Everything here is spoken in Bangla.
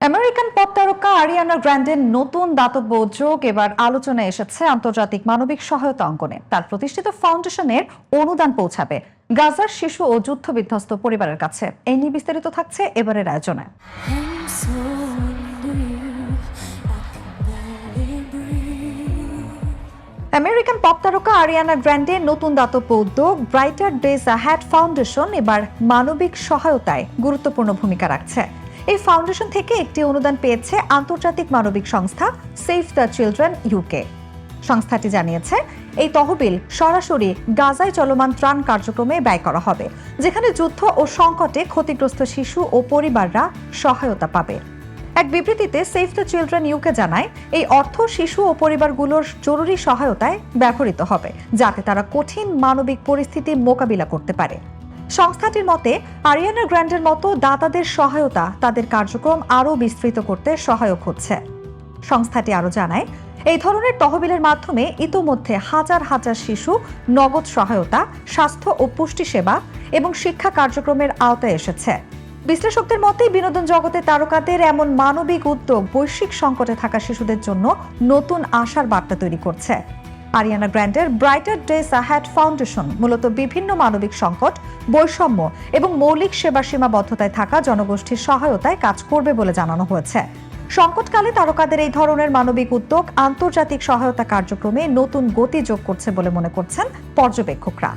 আমেরিকান পপ তারকা আরিয়ানা গ্র্যান্ডের নতুন দাতব্য উদ্যোগ এবার আলোচনায় এসেছে আন্তর্জাতিক মানবিক সহায়তা অঙ্গনে। তার প্রতিষ্ঠিত ফাউন্ডেশনের অনুদান পৌঁছাবে গাজার শিশু ও যুদ্ধ বিধ্বস্ত পরিবারের কাছে। এই নিয়ে বিস্তারিত থাকছে এবারের আয়োজনে। আমেরিকান পপ তারকা আরিয়ানা গ্র্যান্ডের নতুন দাতব্য উদ্যোগ ব্রাইটার ডেজ অ্যাহেড ফাউন্ডেশন এবার মানবিক সহায়তায় গুরুত্বপূর্ণ ভূমিকা রাখছে। এই ফাউন্ডেশন থেকে একটি অনুদান পেয়েছে আন্তর্জাতিক মানবিক সংস্থা সেভ দ্য চিলড্রেন ইউকে। সংস্থাটি জানিয়েছে এই তহবিল সরাসরি গাজায় চলমান ত্রাণ কার্যক্রমে ব্যয় করা হবে, যেখানে যুদ্ধ ও সংকটে ক্ষতিগ্রস্ত শিশু ও পরিবাররা সহায়তা পাবে। এক বিবৃতিতে সেভ দ্য চিলড্রেন ইউকে জানায়, এই অর্থ শিশু ও পরিবারগুলোর জরুরি সহায়তায় ব্যবহৃত হবে, যাতে তারা কঠিন মানবিক পরিস্থিতি মোকাবিলা করতে পারে। সংস্থাটির মতে, আরিয়ানা গ্র্যান্ডের মতো দাতাদের সহায়তা তাদের কার্যক্রম আরও বিস্তৃত করতে সহায়ক হচ্ছে। সংস্থাটি আরও জানায়, এই ধরনের তহবিলের মাধ্যমে ইতোমধ্যে হাজার হাজার শিশু নগদ সহায়তা, স্বাস্থ্য ও পুষ্টি সেবা এবং শিক্ষা কার্যক্রমের আওতায় এসেছে। বিশ্লেষকদের মতে, বিনোদন জগতে তারকাদের এমন মানবিক উদ্যোগ বৈশ্বিক সংকটে থাকা শিশুদের জন্য নতুন আশার বার্তা তৈরি করছে। Ariana গ্র্যান্ডের brighter days ahead foundation মূলত বিভিন্ন মানবিক সংকট, বৈষম্য এবং মৌলিক সেবার সীমাবদ্ধতায় থাকা জনগোষ্ঠীর সহায়তায় কাজ করবে বলে জানানো হয়েছে। সংকটকালে তারকাদের এই ধরনের মানবিক উদ্যোগ আন্তর্জাতিক সহায়তা কার্যক্রমে নতুন গতি যোগ করছে বলে মনে করছেন পর্যবেক্ষকরা।